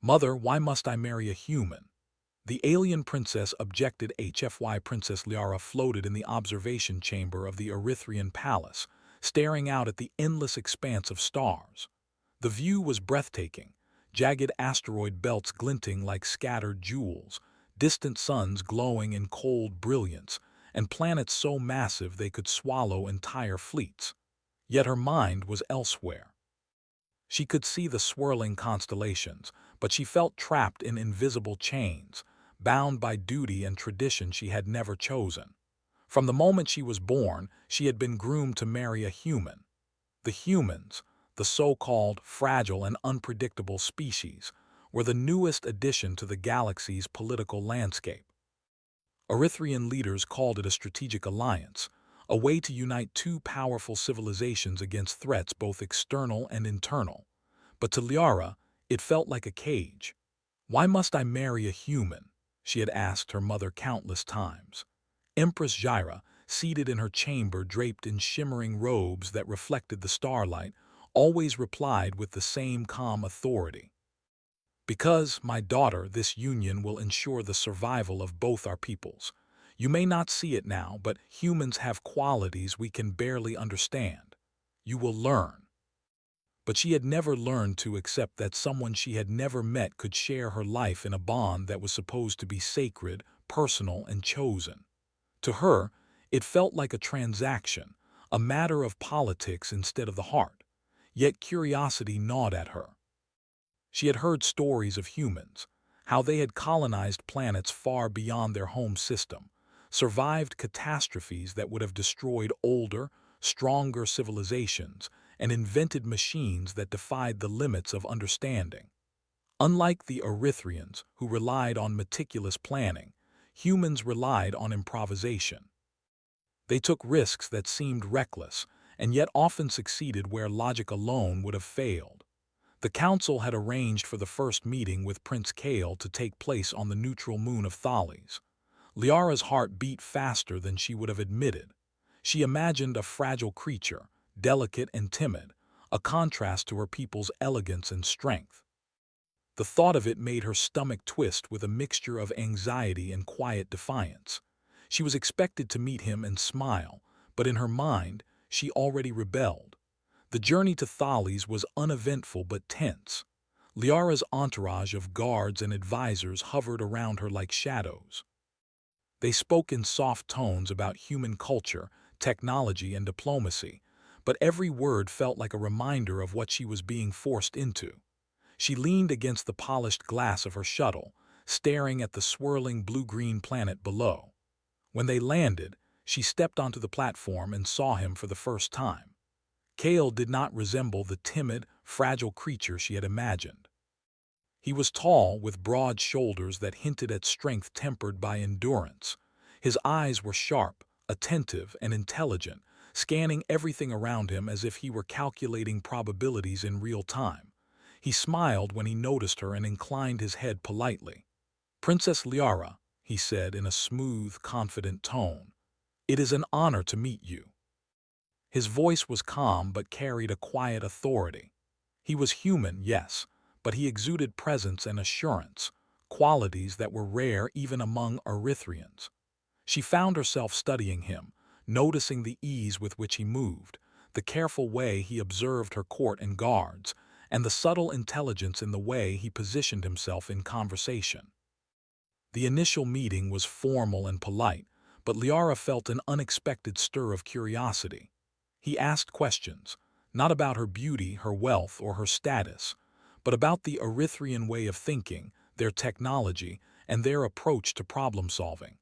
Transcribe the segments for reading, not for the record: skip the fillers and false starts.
"Mother, why must I marry a human?" The alien princess objected. HFY Princess Liara floated in the observation chamber of the Erythrian palace, staring out at the endless expanse of stars. The view was breathtaking, jagged asteroid belts glinting like scattered jewels, distant suns glowing in cold brilliance, and planets so massive they could swallow entire fleets. Yet her mind was elsewhere. She could see the swirling constellations, but she felt trapped in invisible chains, bound by duty and tradition she had never chosen. From the moment she was born, she had been groomed to marry a human. The humans, the so-called fragile and unpredictable species, were the newest addition to the galaxy's political landscape. Erythrian leaders called it a strategic alliance, a way to unite two powerful civilizations against threats both external and internal. But to Liara, it felt like a cage. "Why must I marry a human?" she had asked her mother countless times. Empress Jaira, seated in her chamber draped in shimmering robes that reflected the starlight, always replied with the same calm authority. "Because, my daughter, this union will ensure the survival of both our peoples. You may not see it now, but humans have qualities we can barely understand. You will learn." But she had never learned to accept that someone she had never met could share her life in a bond that was supposed to be sacred, personal, and chosen. To her, it felt like a transaction, a matter of politics instead of the heart. Yet curiosity gnawed at her. She had heard stories of humans, how they had colonized planets far beyond their home system, survived catastrophes that would have destroyed older, stronger civilizations, and invented machines that defied the limits of understanding. Unlike the Erythrians, who relied on meticulous planning, humans relied on improvisation. They took risks that seemed reckless, and yet often succeeded where logic alone would have failed. The council had arranged for the first meeting with Prince Kale to take place on the neutral moon of Thales. Liara's heart beat faster than she would have admitted. She imagined a fragile creature, delicate and timid, a contrast to her people's elegance and strength. The thought of it made her stomach twist with a mixture of anxiety and quiet defiance. She was expected to meet him and smile, but in her mind, she already rebelled. The journey to Thales was uneventful but tense. Liara's entourage of guards and advisors hovered around her like shadows. They spoke in soft tones about human culture, technology, and diplomacy, but every word felt like a reminder of what she was being forced into. She leaned against the polished glass of her shuttle, staring at the swirling blue-green planet below. When they landed, she stepped onto the platform and saw him for the first time. Kale did not resemble the timid, fragile creature she had imagined. He was tall, with broad shoulders that hinted at strength tempered by endurance. His eyes were sharp, attentive, and intelligent, scanning everything around him as if he were calculating probabilities in real time. He smiled when he noticed her and inclined his head politely. "Princess Liara," he said in a smooth, confident tone, "it is an honor to meet you." His voice was calm but carried a quiet authority. He was human, yes, but he exuded presence and assurance, qualities that were rare even among Erythrians. She found herself studying him, noticing the ease with which he moved, the careful way he observed her court and guards, and the subtle intelligence in the way he positioned himself in conversation. The initial meeting was formal and polite, but Liara felt an unexpected stir of curiosity. He asked questions, not about her beauty, her wealth, or her status, but about the Erythrian way of thinking, their technology, and their approach to problem-solving.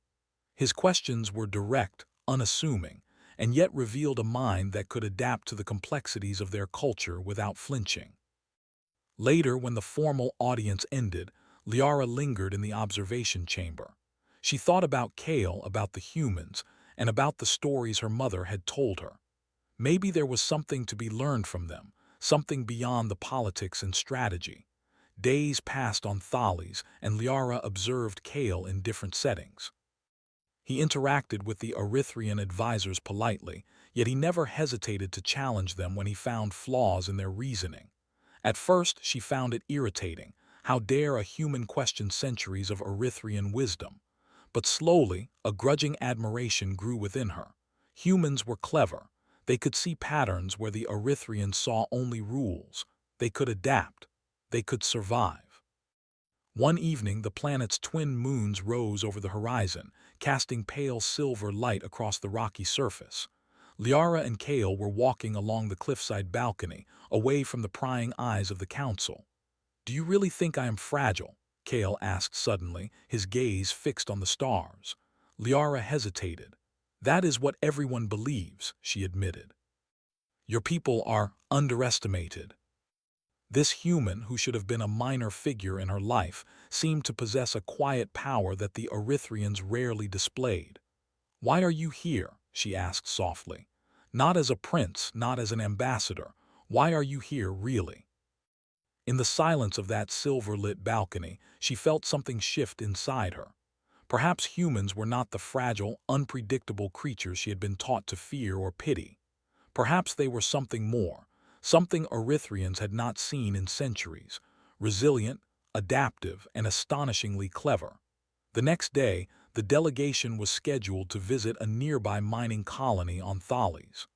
His questions were direct, unassuming, and yet revealed a mind that could adapt to the complexities of their culture without flinching. Later, when the formal audience ended, Liara lingered in the observation chamber. She thought about Kale, about the humans, and about the stories her mother had told her. Maybe there was something to be learned from them, something beyond the politics and strategy. Days passed on Thales, and Liara observed Kale in different settings. He interacted with the Erythrian advisors politely, yet he never hesitated to challenge them when he found flaws in their reasoning. At first, she found it irritating, How dare a human question centuries of Erythrian wisdom? But slowly, a grudging admiration grew within her. Humans were clever. They could see patterns where the Erythrians saw only rules. They could adapt. They could survive. One evening, the planet's twin moons rose over the horizon, casting pale silver light across the rocky surface. Liara and Kale were walking along the cliffside balcony, away from the prying eyes of the council. "Do you really think I am fragile?" Kale asked suddenly, his gaze fixed on the stars. Liara hesitated. "That is what everyone believes," she admitted. "Your people are underestimated." This human, who should have been a minor figure in her life, seemed to possess a quiet power that the Erythrians rarely displayed. "Why are you here?" she asked softly. "Not as a prince, not as an ambassador. Why are you here, really?" In the silence of that silver-lit balcony, she felt something shift inside her. Perhaps humans were not the fragile, unpredictable creatures she had been taught to fear or pity. Perhaps they were something more, something Erythrians had not seen in centuries: resilient, adaptive, and astonishingly clever. The next day, the delegation was scheduled to visit a nearby mining colony on Thales.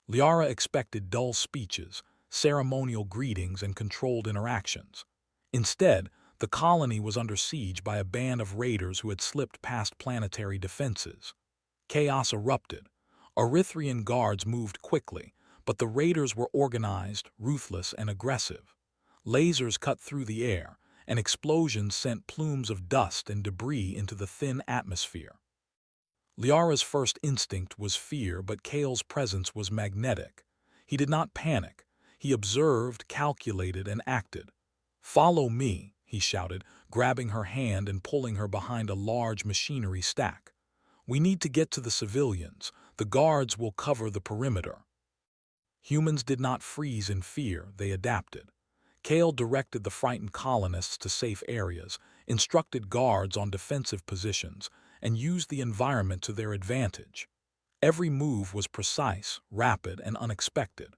Liara expected dull speeches, ceremonial greetings, and controlled interactions. Instead, the colony was under siege by a band of raiders who had slipped past planetary defenses. Chaos erupted. Erythrian guards moved quickly, but the raiders were organized, ruthless, and aggressive. Lasers cut through the air, and explosions sent plumes of dust and debris into the thin atmosphere. Liara's first instinct was fear, but Kale's presence was magnetic. He did not panic. He observed, calculated, and acted. "Follow me," he shouted, grabbing her hand and pulling her behind a large machinery stack. "We need to get to the civilians. The guards will cover the perimeter." Humans did not freeze in fear, they adapted. Kale directed the frightened colonists to safe areas, instructed guards on defensive positions, and used the environment to their advantage. Every move was precise, rapid, and unexpected.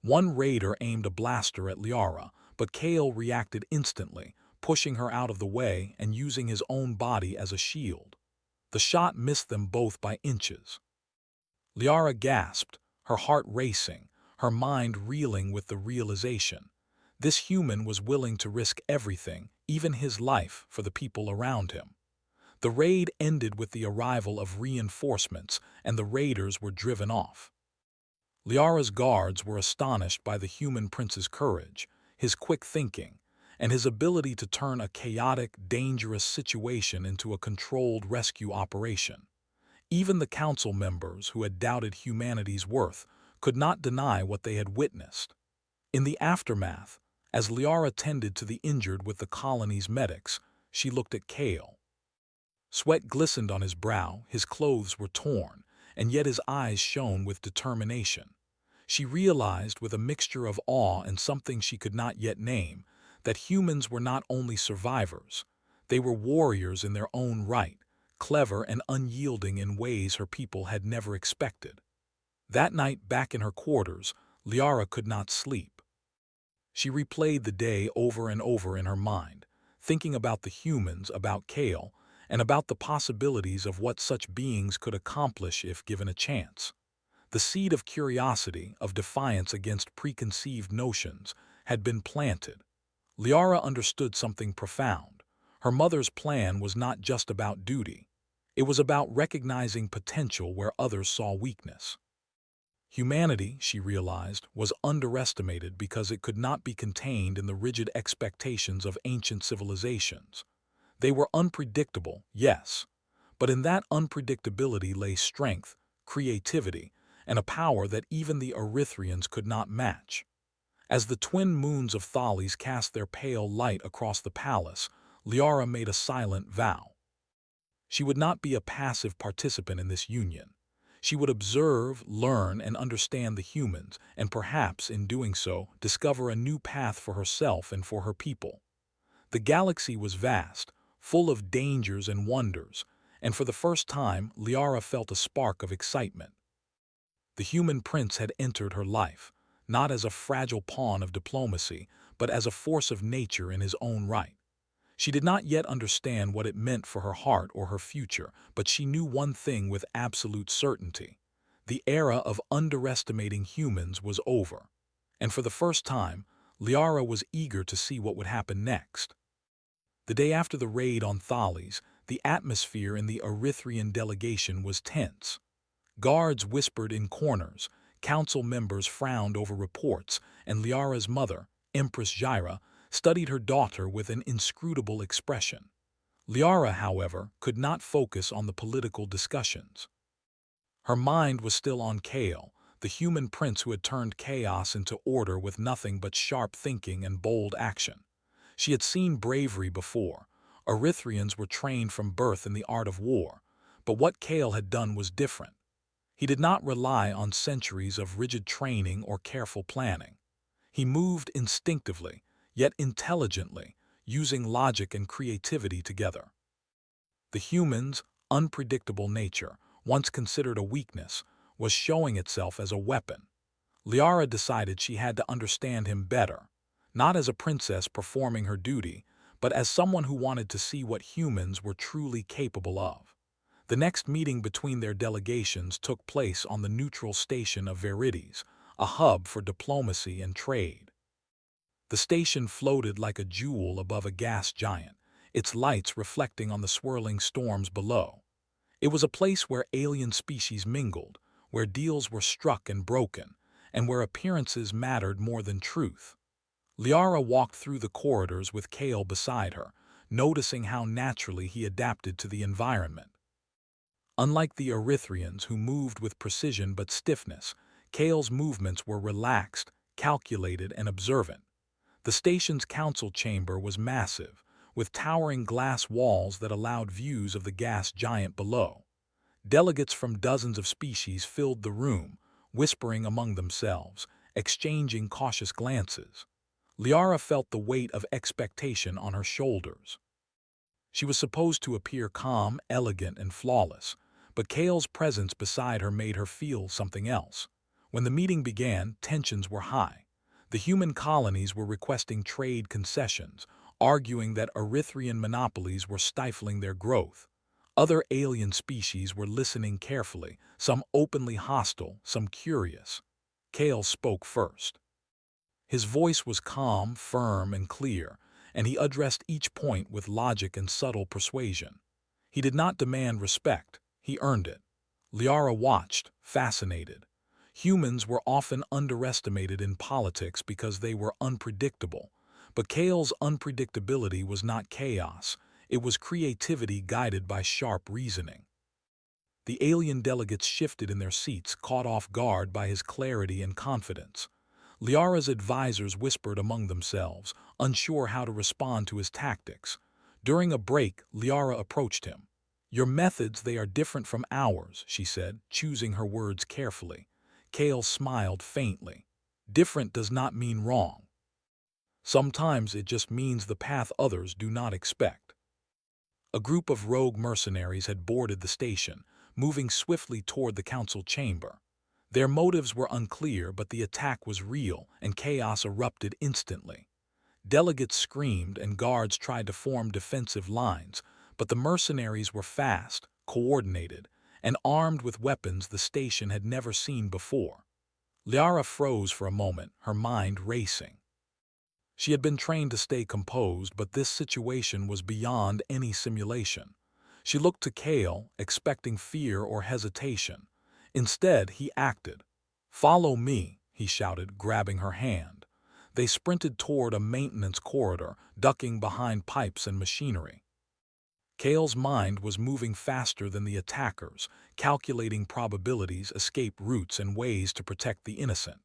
One raider aimed a blaster at Liara, but Kale reacted instantly, pushing her out of the way and using his own body as a shield. The shot missed them both by inches. Liara gasped, her heart racing, her mind reeling with the realization. This human was willing to risk everything, even his life, for the people around him. The raid ended with the arrival of reinforcements, and the raiders were driven off. Liara's guards were astonished by the human prince's courage, his quick thinking, and his ability to turn a chaotic, dangerous situation into a controlled rescue operation. Even the council members, who had doubted humanity's worth, could not deny what they had witnessed. In the aftermath, as Liara tended to the injured with the colony's medics, she looked at Kale. Sweat glistened on his brow, his clothes were torn, and yet his eyes shone with determination. She realized, with a mixture of awe and something she could not yet name, that humans were not only survivors, they were warriors in their own right, clever and unyielding in ways her people had never expected. That night, back in her quarters, Liara could not sleep. She replayed the day over and over in her mind, thinking about the humans, about Kale, and about the possibilities of what such beings could accomplish if given a chance. The seed of curiosity, of defiance against preconceived notions, had been planted. Liara understood something profound. Her mother's plan was not just about duty. It was about recognizing potential where others saw weakness. Humanity, she realized, was underestimated because it could not be contained in the rigid expectations of ancient civilizations. They were unpredictable, yes, but in that unpredictability lay strength, creativity, and a power that even the Erythrians could not match. As the twin moons of Thales cast their pale light across the palace, Liara made a silent vow. She would not be a passive participant in this union. She would observe, learn, and understand the humans, and perhaps, in doing so, discover a new path for herself and for her people. The galaxy was vast, full of dangers and wonders, and for the first time, Liara felt a spark of excitement. The human prince had entered her life, not as a fragile pawn of diplomacy, but as a force of nature in his own right. She did not yet understand what it meant for her heart or her future, but she knew one thing with absolute certainty. The era of underestimating humans was over. And for the first time, Liara was eager to see what would happen next. The day after the raid on Thales, the atmosphere in the Erythrian delegation was tense. Guards whispered in corners, council members frowned over reports, and Liara's mother, Empress Jaira, studied her daughter with an inscrutable expression. Liara, however, could not focus on the political discussions. Her mind was still on Kale, the human prince who had turned chaos into order with nothing but sharp thinking and bold action. She had seen bravery before. Erythrians were trained from birth in the art of war, but what Kale had done was different. He did not rely on centuries of rigid training or careful planning. He moved instinctively, yet intelligently, using logic and creativity together. The human's unpredictable nature, once considered a weakness, was showing itself as a weapon. Liara decided she had to understand him better, not as a princess performing her duty, but as someone who wanted to see what humans were truly capable of. The next meeting between their delegations took place on the neutral station of Verides, a hub for diplomacy and trade. The station floated like a jewel above a gas giant, its lights reflecting on the swirling storms below. It was a place where alien species mingled, where deals were struck and broken, and where appearances mattered more than truth. Liara walked through the corridors with Kale beside her, noticing how naturally he adapted to the environment. Unlike the Erythrians, who moved with precision but stiffness, Kale's movements were relaxed, calculated, and observant. The station's council chamber was massive, with towering glass walls that allowed views of the gas giant below. Delegates from dozens of species filled the room, whispering among themselves, exchanging cautious glances. Liara felt the weight of expectation on her shoulders. She was supposed to appear calm, elegant, and flawless, but Kale's presence beside her made her feel something else. When the meeting began, tensions were high. The human colonies were requesting trade concessions, arguing that Erythrian monopolies were stifling their growth. Other alien species were listening carefully, some openly hostile, some curious. Kale spoke first. His voice was calm, firm, and clear, and he addressed each point with logic and subtle persuasion. He did not demand respect, he earned it. Liara watched, fascinated. Humans were often underestimated in politics because they were unpredictable, but Kale's unpredictability was not chaos, it was creativity guided by sharp reasoning. The alien delegates shifted in their seats, caught off guard by his clarity and confidence. Liara's advisors whispered among themselves, unsure how to respond to his tactics. During a break, Liara approached him. "Your methods, they are different from ours," she said, choosing her words carefully. Kale smiled faintly. "Different does not mean wrong. Sometimes it just means the path others do not expect." A group of rogue mercenaries had boarded the station, moving swiftly toward the council chamber. Their motives were unclear, but the attack was real, and chaos erupted instantly. Delegates screamed, and guards tried to form defensive lines, but the mercenaries were fast, coordinated, and armed with weapons the station had never seen before. Liara froze for a moment, her mind racing. She had been trained to stay composed, but this situation was beyond any simulation. She looked to Kale, expecting fear or hesitation. Instead, he acted. "Follow me," he shouted, grabbing her hand. They sprinted toward a maintenance corridor, ducking behind pipes and machinery. Kale's mind was moving faster than the attackers, calculating probabilities, escape routes, and ways to protect the innocent.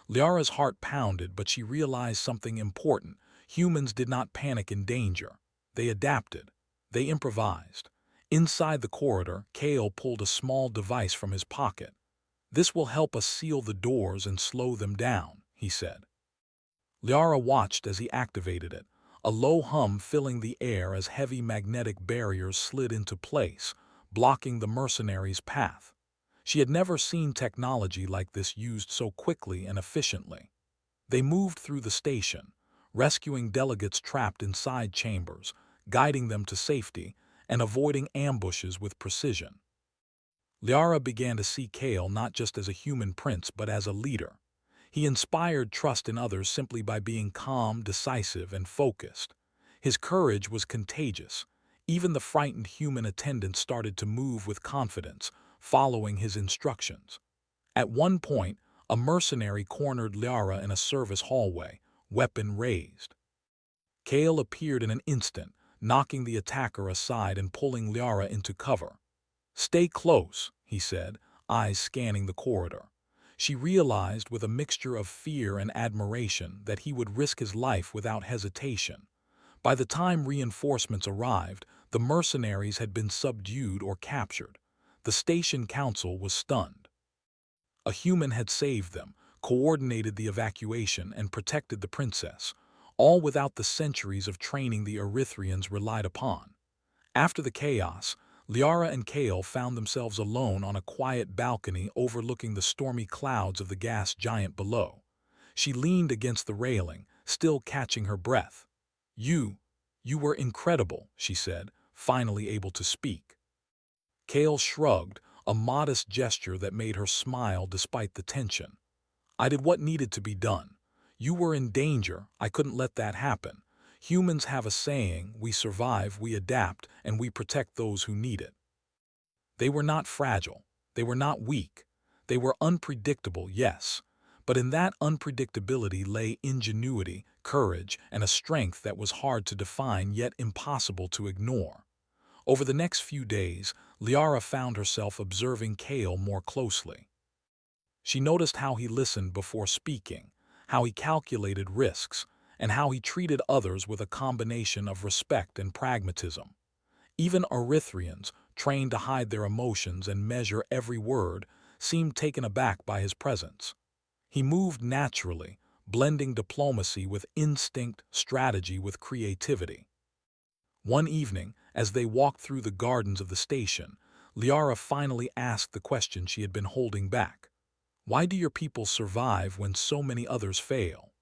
Liara's heart pounded, but she realized something important. Humans did not panic in danger. They adapted. They improvised. Inside the corridor, Kale pulled a small device from his pocket. "This will help us seal the doors and slow them down," he said. Liara watched as he activated it, a low hum filling the air as heavy magnetic barriers slid into place, blocking the mercenaries' path. She had never seen technology like this used so quickly and efficiently. They moved through the station, rescuing delegates trapped inside chambers, guiding them to safety, and avoiding ambushes with precision. Liara began to see Kale not just as a human prince but as a leader. He inspired trust in others simply by being calm, decisive, and focused. His courage was contagious. Even the frightened human attendants started to move with confidence, following his instructions. At one point, a mercenary cornered Liara in a service hallway, weapon raised. Kale appeared in an instant, knocking the attacker aside and pulling Liara into cover. "Stay close," he said, eyes scanning the corridor. She realized with a mixture of fear and admiration that he would risk his life without hesitation. By the time reinforcements arrived, the mercenaries had been subdued or captured. The station council was stunned. A human had saved them, coordinated the evacuation, and protected the princess, all without the centuries of training the Erythrians relied upon. After the chaos, Liara and Kale found themselves alone on a quiet balcony overlooking the stormy clouds of the gas giant below. She leaned against the railing, still catching her breath. You were incredible," she said, finally able to speak. Kale shrugged, a modest gesture that made her smile despite the tension. "I did what needed to be done. You were in danger, I couldn't let that happen. Humans have a saying, we survive, we adapt, and we protect those who need it." They were not fragile. They were not weak. They were unpredictable, yes. But in that unpredictability lay ingenuity, courage, and a strength that was hard to define yet impossible to ignore. Over the next few days, Liara found herself observing Kale more closely. She noticed how he listened before speaking, how he calculated risks, and how he treated others with a combination of respect and pragmatism. Even Erythrians, trained to hide their emotions and measure every word, seemed taken aback by his presence. He moved naturally, blending diplomacy with instinct, strategy with creativity. One evening, as they walked through the gardens of the station, Liara finally asked the question she had been holding back. "Why do your people survive when so many others fail?"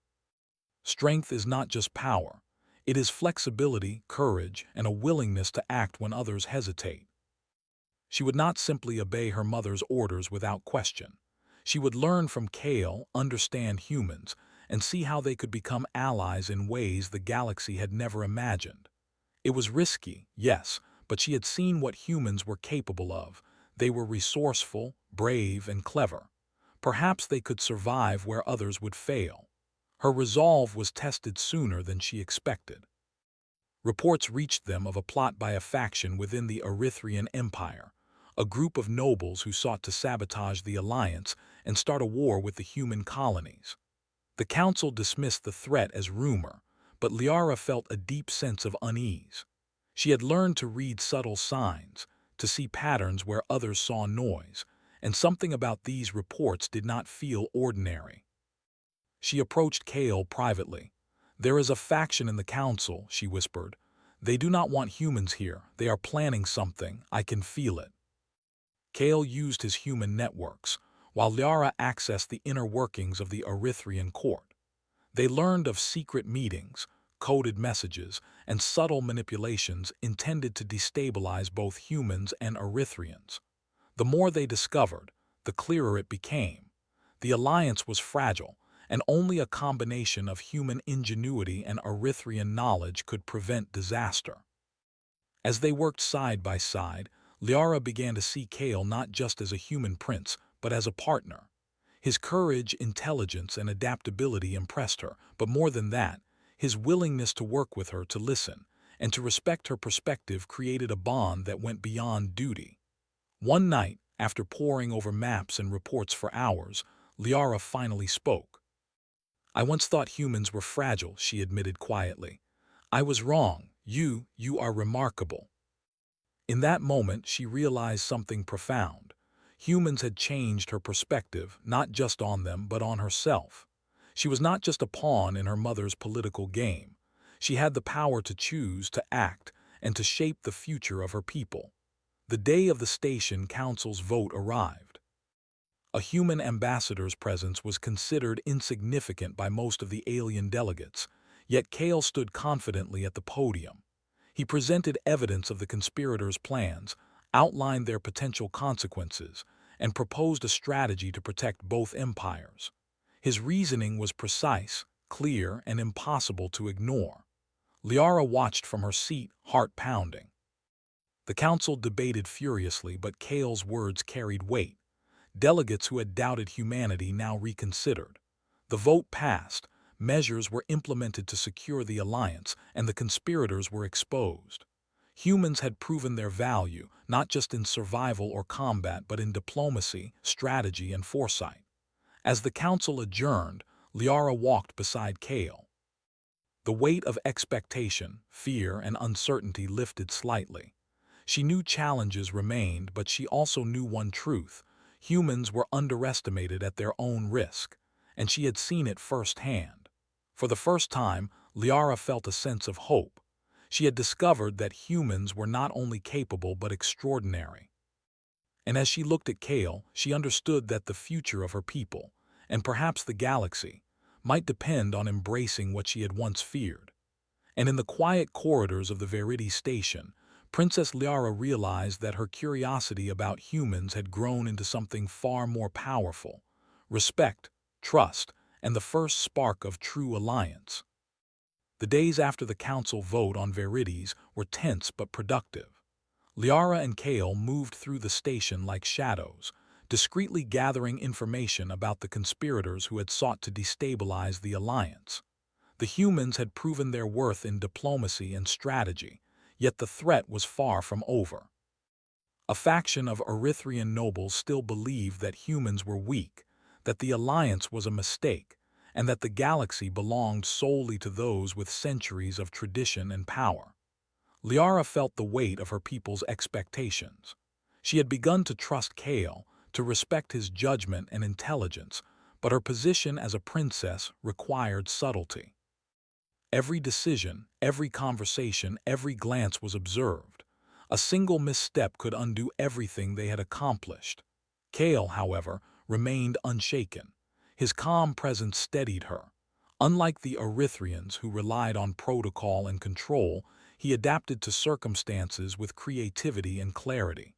Strength is not just power. It is flexibility, courage, and a willingness to act when others hesitate. She would not simply obey her mother's orders without question. She would learn from Kale, understand humans, and see how they could become allies in ways the galaxy had never imagined. It was risky, yes, but she had seen what humans were capable of. They were resourceful, brave, and clever. Perhaps they could survive where others would fail. Her resolve was tested sooner than she expected. Reports reached them of a plot by a faction within the Erythrian Empire, a group of nobles who sought to sabotage the alliance and start a war with the human colonies. The council dismissed the threat as rumor, but Liara felt a deep sense of unease. She had learned to read subtle signs, to see patterns where others saw noise, and something about these reports did not feel ordinary. She approached Kale privately. "There is a faction in the council," she whispered. "They do not want humans here. They are planning something. I can feel it." Kale used his human networks, while Liara accessed the inner workings of the Erythrian court. They learned of secret meetings, coded messages, and subtle manipulations intended to destabilize both humans and Erythrians. The more they discovered, the clearer it became. The alliance was fragile, and only a combination of human ingenuity and Erythrian knowledge could prevent disaster. As they worked side by side, Liara began to see Kale not just as a human prince, but as a partner. His courage, intelligence, and adaptability impressed her, but more than that, his willingness to work with her, to listen, and to respect her perspective created a bond that went beyond duty. One night, after poring over maps and reports for hours, Liara finally spoke. "I once thought humans were fragile," she admitted quietly. "I was wrong. You are remarkable." In that moment, she realized something profound. Humans had changed her perspective, not just on them, but on herself. She was not just a pawn in her mother's political game. She had the power to choose, to act, and to shape the future of her people. The day of the station council's vote arrived. A human ambassador's presence was considered insignificant by most of the alien delegates, Yet Kale stood confidently at the podium. He presented evidence of the conspirators' plans, outlined their potential consequences, and proposed a strategy to protect both empires. His reasoning was precise, clear, and impossible to ignore. Liara watched from her seat, heart pounding. The council debated furiously, but Kale's words carried weight. Delegates who had doubted humanity now reconsidered. The vote passed, measures were implemented to secure the alliance, and the conspirators were exposed. Humans had proven their value, not just in survival or combat, but in diplomacy, strategy, and foresight. As the council adjourned, Liara walked beside Kale. The weight of expectation, fear, and uncertainty lifted slightly. She knew challenges remained, but she also knew one truth: humans were underestimated at their own risk, and she had seen it firsthand. For the first time, Liara felt a sense of hope. She had discovered that humans were not only capable but extraordinary. And as she looked at Kale, she understood that the future of her people, and perhaps the galaxy, might depend on embracing what she had once feared. And in the quiet corridors of the Verity station, Princess Liara realized that her curiosity about humans had grown into something far more powerful: respect, trust, and the first spark of true alliance. The days after the council vote on Verities were tense but productive. Liara and Kale moved through the station like shadows, discreetly gathering information about the conspirators who had sought to destabilize the alliance. The humans had proven their worth in diplomacy and strategy, yet the threat was far from over. A faction of Erythrian nobles still believed that humans were weak, that the alliance was a mistake, and that the galaxy belonged solely to those with centuries of tradition and power. Liara felt the weight of her people's expectations. She had begun to trust Kale, to respect his judgment and intelligence, but her position as a princess required subtlety. Every decision, every conversation, every glance was observed. A single misstep could undo everything they had accomplished. Kale, however, remained unshaken. His calm presence steadied her. Unlike the Erythrians, who relied on protocol and control, he adapted to circumstances with creativity and clarity.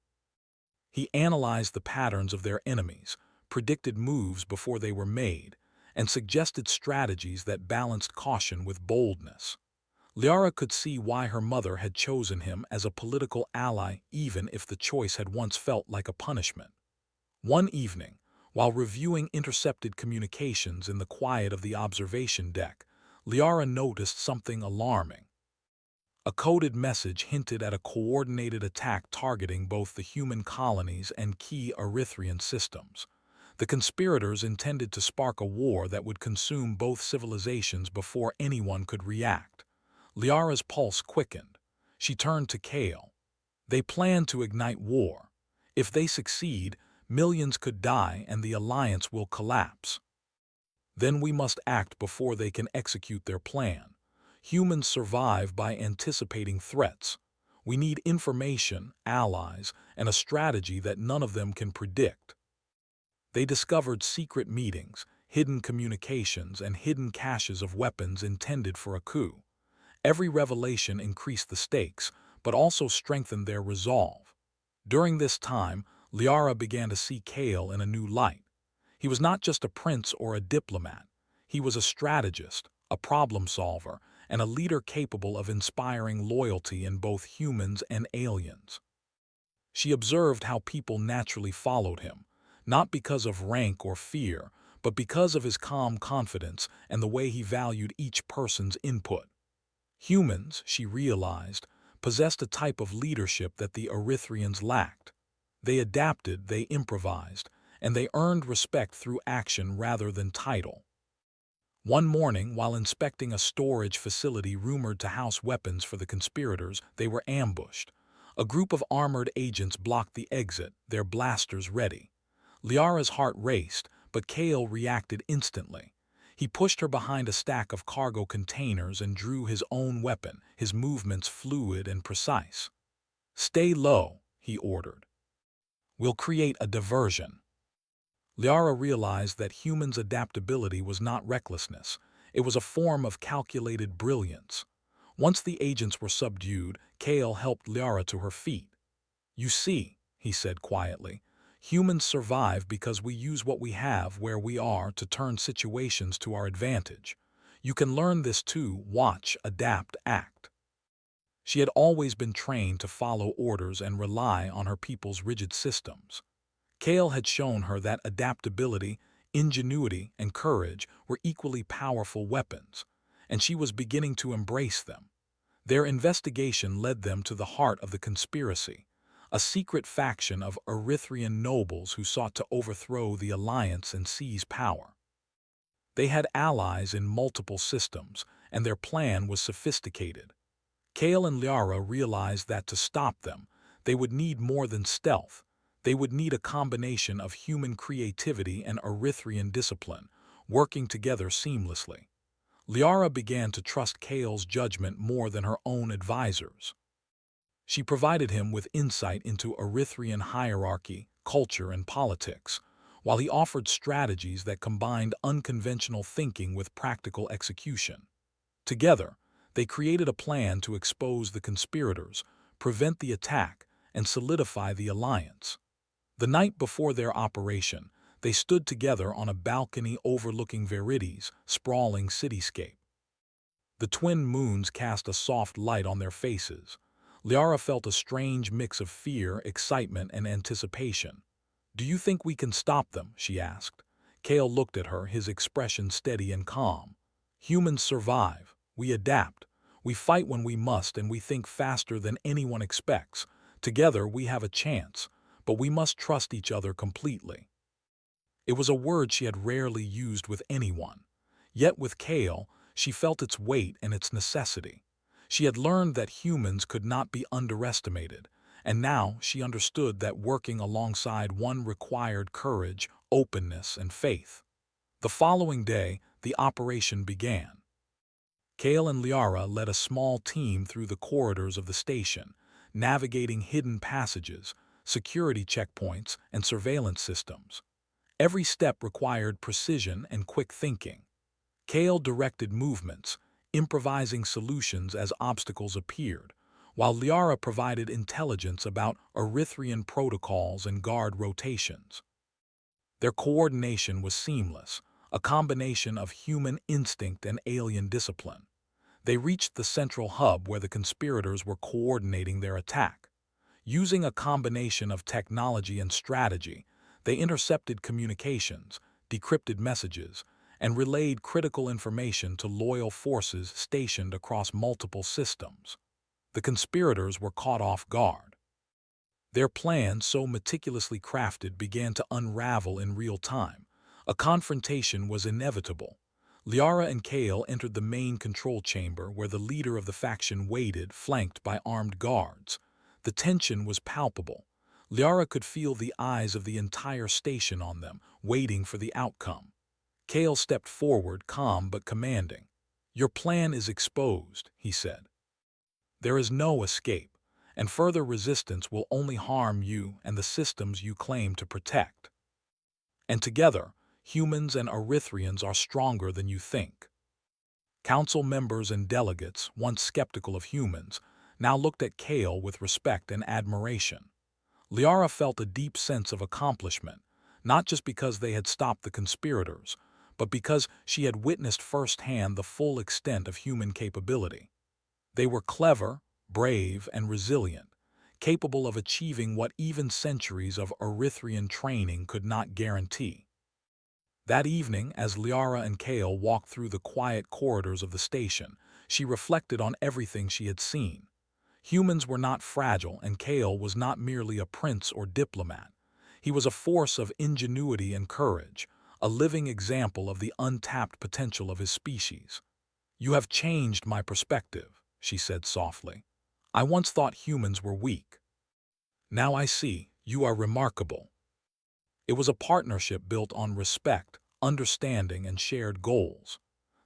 He analyzed the patterns of their enemies, predicted moves before they were made, and suggested strategies that balanced caution with boldness. Liara could see why her mother had chosen him as a political ally, even if the choice had once felt like a punishment. One evening, while reviewing intercepted communications in the quiet of the observation deck, Liara noticed something alarming. A coded message hinted at a coordinated attack targeting both the human colonies and key Erythrian systems. The conspirators intended to spark a war that would consume both civilizations before anyone could react. Liara's pulse quickened. She turned to Kale. They plan to ignite war. If they succeed, millions could die and the alliance will collapse. Then we must act before they can execute their plan. Humans survive by anticipating threats. We need information, allies, and a strategy that none of them can predict. They discovered secret meetings, hidden communications, and hidden caches of weapons intended for a coup. Every revelation increased the stakes, but also strengthened their resolve. During this time, Liara began to see Kale in a new light. He was not just a prince or a diplomat. He was a strategist, a problem solver, and a leader capable of inspiring loyalty in both humans and aliens. She observed how people naturally followed him, not because of rank or fear, but because of his calm confidence and the way he valued each person's input. Humans, she realized, possessed a type of leadership that the Erythrians lacked. They adapted, they improvised, and they earned respect through action rather than title. One morning, while inspecting a storage facility rumored to house weapons for the conspirators, they were ambushed. A group of armored agents blocked the exit, their blasters ready. Liara's heart raced, but Kale reacted instantly. He pushed her behind a stack of cargo containers and drew his own weapon, his movements fluid and precise. "Stay low," he ordered. "We'll create a diversion." Liara realized that humans' adaptability was not recklessness. It was a form of calculated brilliance. Once the agents were subdued, Kale helped Liara to her feet. "You see," he said quietly, "humans survive because we use what we have where we are to turn situations to our advantage. You can learn this too: watch, adapt, act." She had always been trained to follow orders and rely on her people's rigid systems. Kale had shown her that adaptability, ingenuity, and courage were equally powerful weapons, and she was beginning to embrace them. Their investigation led them to the heart of the conspiracy, a secret faction of Erythrian nobles who sought to overthrow the Alliance and seize power. They had allies in multiple systems, and their plan was sophisticated. Kale and Liara realized that to stop them, they would need more than stealth. They would need a combination of human creativity and Erythrian discipline, working together seamlessly. Liara began to trust Kale's judgment more than her own advisors. She provided him with insight into Erythrian hierarchy, culture, and politics, while he offered strategies that combined unconventional thinking with practical execution. Together, they created a plan to expose the conspirators, prevent the attack, and solidify the alliance. The night before their operation, they stood together on a balcony overlooking Verity's sprawling cityscape. The twin moons cast a soft light on their faces. Liara felt a strange mix of fear, excitement, and anticipation. "Do you think we can stop them?" she asked. Kale looked at her, his expression steady and calm. "Humans survive. We adapt. We fight when we must, and we think faster than anyone expects. Together we have a chance, but we must trust each other completely." It was a word she had rarely used with anyone. Yet with Kale, she felt its weight and its necessity. She had learned that humans could not be underestimated, and now she understood that working alongside one required courage, openness, and faith. The following day, the operation began. Kale and Liara led a small team through the corridors of the station, navigating hidden passages, security checkpoints, and surveillance systems. Every step required precision and quick thinking. Kale directed movements, improvising solutions as obstacles appeared, while Liara provided intelligence about Erythrian protocols and guard rotations. Their coordination was seamless, a combination of human instinct and alien discipline. They reached the central hub where the conspirators were coordinating their attack. Using a combination of technology and strategy, they intercepted communications, decrypted messages, and relayed critical information to loyal forces stationed across multiple systems. The conspirators were caught off guard. Their plan, so meticulously crafted, began to unravel in real time. A confrontation was inevitable. Liara and Kale entered the main control chamber where the leader of the faction waited, flanked by armed guards. The tension was palpable. Liara could feel the eyes of the entire station on them, waiting for the outcome. Kale stepped forward, calm but commanding. "Your plan is exposed," he said. "There is no escape, and further resistance will only harm you and the systems you claim to protect. And together, humans and Erythrians are stronger than you think." Council members and delegates, once skeptical of humans, now looked at Kale with respect and admiration. Liara felt a deep sense of accomplishment, not just because they had stopped the conspirators, but because she had witnessed firsthand the full extent of human capability. They were clever, brave, and resilient, capable of achieving what even centuries of Erythrian training could not guarantee. That evening, as Liara and Kale walked through the quiet corridors of the station, she reflected on everything she had seen. Humans were not fragile, and Kale was not merely a prince or diplomat. He was a force of ingenuity and courage, a living example of the untapped potential of his species. "You have changed my perspective," she said softly. "I once thought humans were weak. Now I see you are remarkable." It was a partnership built on respect, understanding, and shared goals.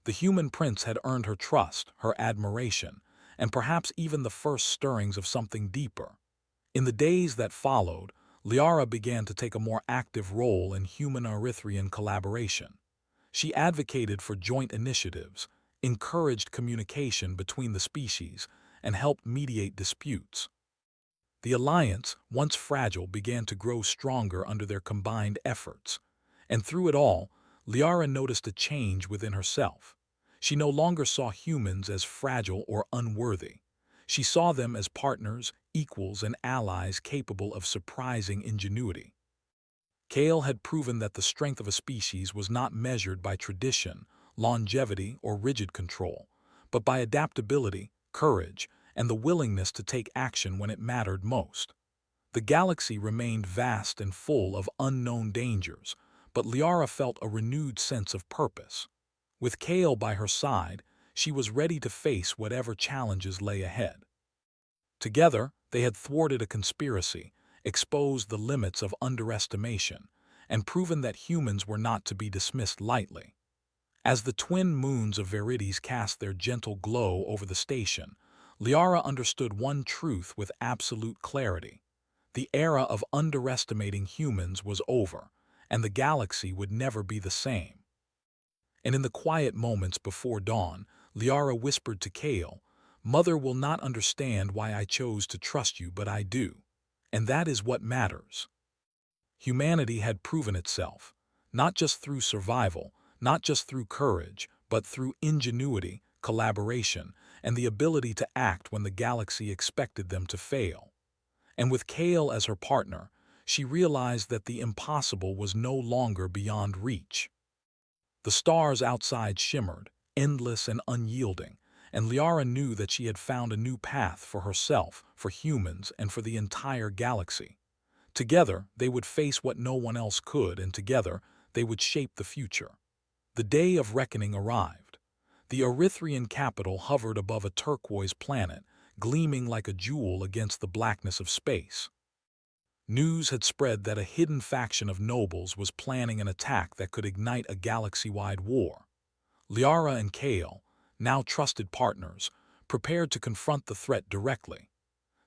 The human prince had earned her trust, her admiration, and perhaps even the first stirrings of something deeper. In the days that followed, Liara began to take a more active role in human-Erythrian collaboration. She advocated for joint initiatives, encouraged communication between the species, and helped mediate disputes. The alliance, once fragile, began to grow stronger under their combined efforts. And through it all, Liara noticed a change within herself. She no longer saw humans as fragile or unworthy. She saw them as partners, equals, and allies capable of surprising ingenuity. Kale had proven that the strength of a species was not measured by tradition, longevity, or rigid control, but by adaptability, courage, and the willingness to take action when it mattered most. The galaxy remained vast and full of unknown dangers, but Liara felt a renewed sense of purpose. With Kale by her side, she was ready to face whatever challenges lay ahead. Together, they had thwarted a conspiracy, exposed the limits of underestimation, and proven that humans were not to be dismissed lightly. As the twin moons of Verides cast their gentle glow over the station, Liara understood one truth with absolute clarity. The era of underestimating humans was over, and the galaxy would never be the same. And in the quiet moments before dawn, Liara whispered to Kale, "Mother will not understand why I chose to trust you, but I do. And that is what matters." Humanity had proven itself, not just through survival, not just through courage, but through ingenuity, collaboration, and the ability to act when the galaxy expected them to fail. And with Kale as her partner, she realized that the impossible was no longer beyond reach. The stars outside shimmered, endless and unyielding, and Liara knew that she had found a new path for herself, for humans, and for the entire galaxy. Together, they would face what no one else could, and together, they would shape the future. The day of reckoning arrived. The Erythrian capital hovered above a turquoise planet, gleaming like a jewel against the blackness of space. News had spread that a hidden faction of nobles was planning an attack that could ignite a galaxy-wide war. Liara and Kale, now trusted partners, prepared to confront the threat directly.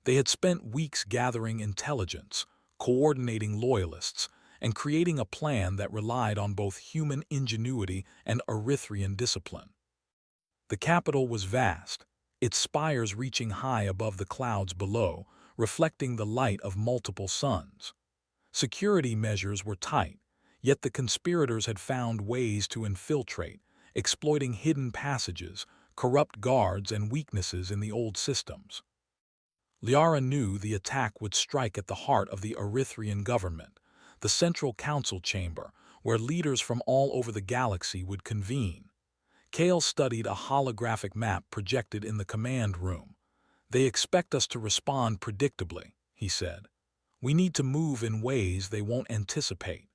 They had spent weeks gathering intelligence, coordinating loyalists, and creating a plan that relied on both human ingenuity and Erythrian discipline. The capital was vast, its spires reaching high above the clouds below, reflecting the light of multiple suns. Security measures were tight, yet the conspirators had found ways to infiltrate, exploiting hidden passages, corrupt guards, and weaknesses in the old systems. Liara knew the attack would strike at the heart of the Erythrian government, the central council chamber, where leaders from all over the galaxy would convene. Kale studied a holographic map projected in the command room. "They expect us to respond predictably," he said. "We need to move in ways they won't anticipate.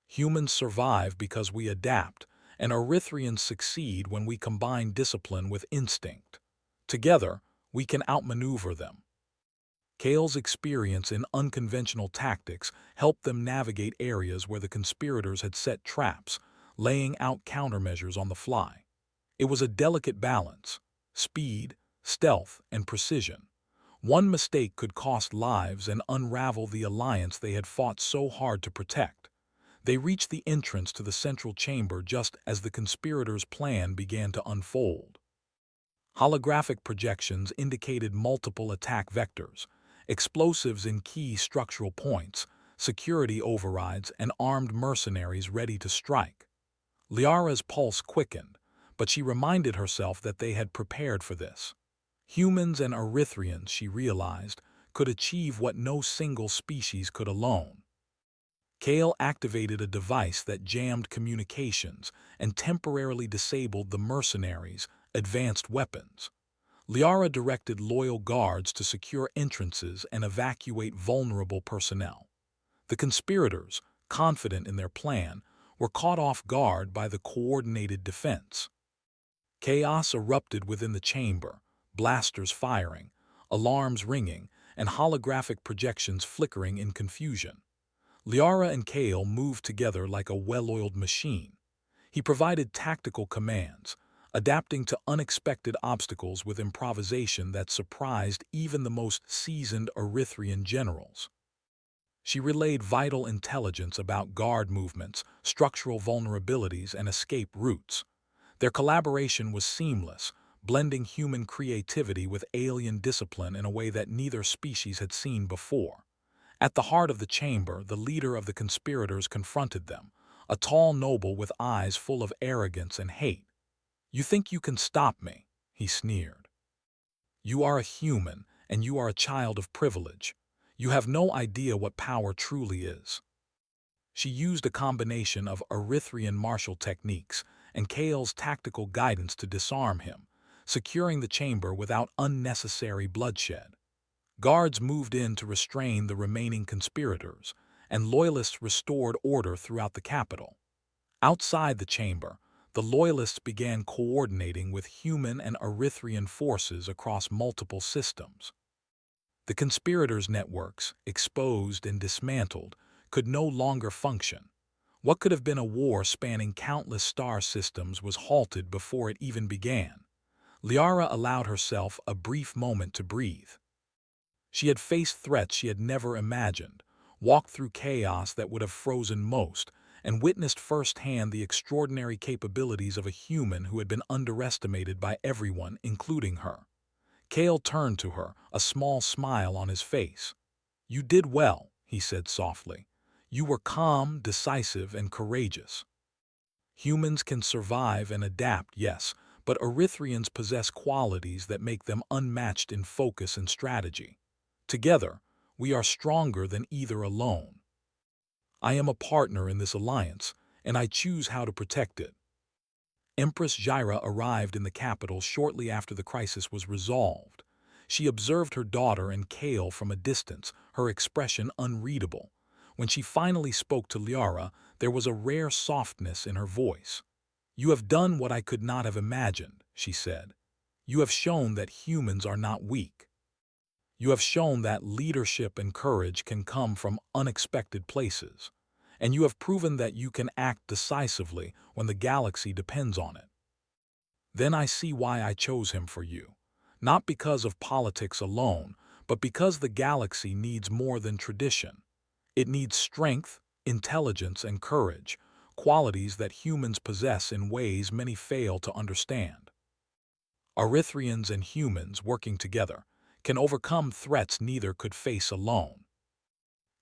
Humans survive because we adapt, and Erythrians succeed when we combine discipline with instinct. Together, we can outmaneuver them." Kale's experience in unconventional tactics helped them navigate areas where the conspirators had set traps, laying out countermeasures on the fly. It was a delicate balance: speed, stealth, and precision. One mistake could cost lives and unravel the alliance they had fought so hard to protect. They reached the entrance to the central chamber just as the conspirators' plan began to unfold. Holographic projections indicated multiple attack vectors, explosives in key structural points, security overrides, and armed mercenaries ready to strike. Liara's pulse quickened, but she reminded herself that they had prepared for this. Humans and Erythrians, she realized, could achieve what no single species could alone. Kale activated a device that jammed communications and temporarily disabled the mercenaries' advanced weapons. Liara directed loyal guards to secure entrances and evacuate vulnerable personnel. The conspirators, confident in their plan, were caught off guard by the coordinated defense. Chaos erupted within the chamber, blasters firing, alarms ringing, and holographic projections flickering in confusion. Liara and Kale moved together like a well-oiled machine. He provided tactical commands, adapting to unexpected obstacles with improvisation that surprised even the most seasoned Erythrian generals. She relayed vital intelligence about guard movements, structural vulnerabilities, and escape routes. Their collaboration was seamless, blending human creativity with alien discipline in a way that neither species had seen before. At the heart of the chamber, the leader of the conspirators confronted them, a tall noble with eyes full of arrogance and hate. "You think you can stop me?" he sneered. "You are a human, and you are a child of privilege. You have no idea what power truly is." She used a combination of Erythrian martial techniques and Kale's tactical guidance to disarm him, securing the chamber without unnecessary bloodshed. Guards moved in to restrain the remaining conspirators, and loyalists restored order throughout the capital. Outside the chamber, the Loyalists began coordinating with human and Erythrian forces across multiple systems. The conspirators' networks, exposed and dismantled, could no longer function. What could have been a war spanning countless star systems was halted before it even began. Liara allowed herself a brief moment to breathe. She had faced threats she had never imagined, walked through chaos that would have frozen most, and witnessed firsthand the extraordinary capabilities of a human who had been underestimated by everyone, including her. Kale turned to her, a small smile on his face. "You did well," he said softly. "You were calm, decisive, and courageous. Humans can survive and adapt, yes, but Erythrians possess qualities that make them unmatched in focus and strategy. Together, we are stronger than either alone. I am a partner in this alliance, and I choose how to protect it." Empress Jaira arrived in the capital shortly after the crisis was resolved. She observed her daughter and Kale from a distance, her expression unreadable. When she finally spoke to Liara, there was a rare softness in her voice. "You have done what I could not have imagined," she said. "You have shown that humans are not weak. You have shown that leadership and courage can come from unexpected places. And you have proven that you can act decisively when the galaxy depends on it. Then I see why I chose him for you. Not because of politics alone, but because the galaxy needs more than tradition. It needs strength, intelligence, and courage, qualities that humans possess in ways many fail to understand. Erythrians and humans, working together, can overcome threats neither could face alone."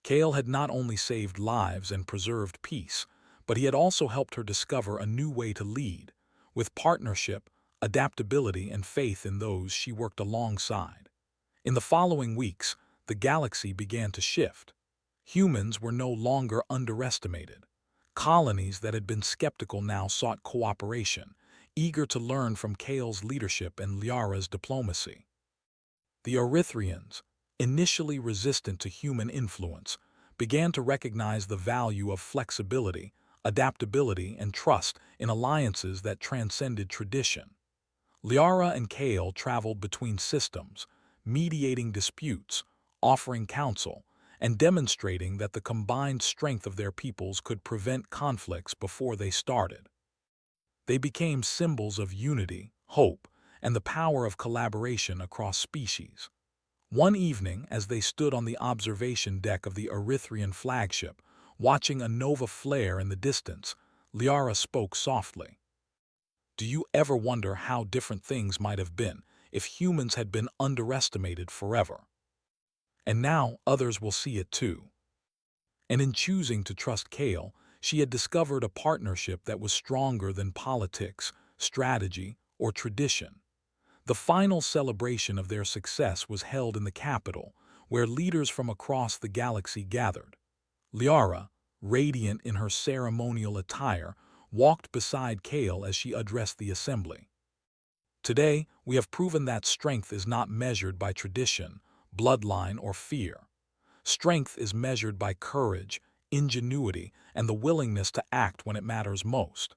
Kale had not only saved lives and preserved peace, but he had also helped her discover a new way to lead, with partnership, adaptability, and faith in those she worked alongside. In the following weeks, the galaxy began to shift. Humans were no longer underestimated. Colonies that had been skeptical now sought cooperation, eager to learn from Kale's leadership and Liara's diplomacy. The Erythrians, initially resistant to human influence, began to recognize the value of flexibility, adaptability, and trust in alliances that transcended tradition. Liara and Kale traveled between systems, mediating disputes, offering counsel, and demonstrating that the combined strength of their peoples could prevent conflicts before they started. They became symbols of unity, hope, and the power of collaboration across species. One evening, as they stood on the observation deck of the Erythrian flagship, watching a nova flare in the distance, Liara spoke softly. "Do you ever wonder how different things might have been if humans had been underestimated forever? And now others will see it too." And in choosing to trust Kale, she had discovered a partnership that was stronger than politics, strategy, or tradition. The final celebration of their success was held in the capital, where leaders from across the galaxy gathered. Liara, radiant in her ceremonial attire, walked beside Kale as she addressed the assembly. "Today, we have proven that strength is not measured by tradition, bloodline, or fear. Strength is measured by courage, ingenuity, and the willingness to act when it matters most.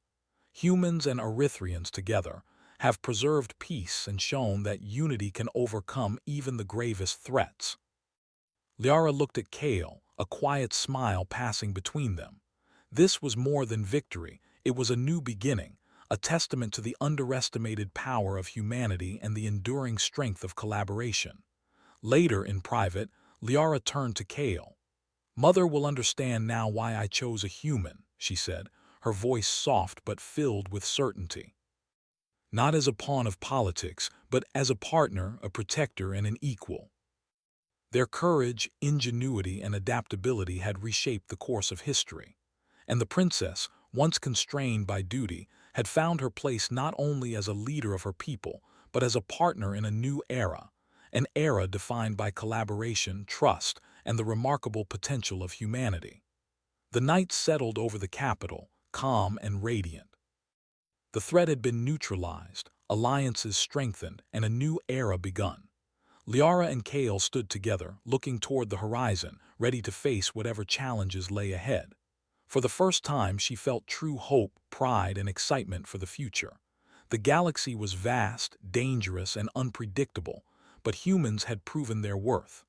Humans and Erythrians together have preserved peace and shown that unity can overcome even the gravest threats." Liara looked at Kale, a quiet smile passing between them. This was more than victory, it was a new beginning, a testament to the underestimated power of humanity and the enduring strength of collaboration. Later, in private, Liara turned to Kale. Mother will understand now why I chose a human, she said, her voice soft but filled with certainty. Not as a pawn of politics, but as a partner, a protector, and an equal. Their courage, ingenuity, and adaptability had reshaped the course of history. And the princess, once constrained by duty, had found her place not only as a leader of her people, but as a partner in a new era, an era defined by collaboration, trust, and the remarkable potential of humanity. The night settled over the capital, calm and radiant. The threat had been neutralized, alliances strengthened, and a new era begun. Liara and Kale stood together, looking toward the horizon, ready to face whatever challenges lay ahead. For the first time, she felt true hope, pride, and excitement for the future. The galaxy was vast, dangerous, and unpredictable, but humans had proven their worth.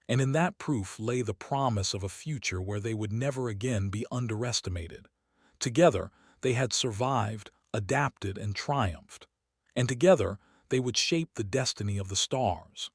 And in that proof lay the promise of a future where they would never again be underestimated. Together, they had survived, adapted, and triumphed. And together, they would shape the destiny of the stars.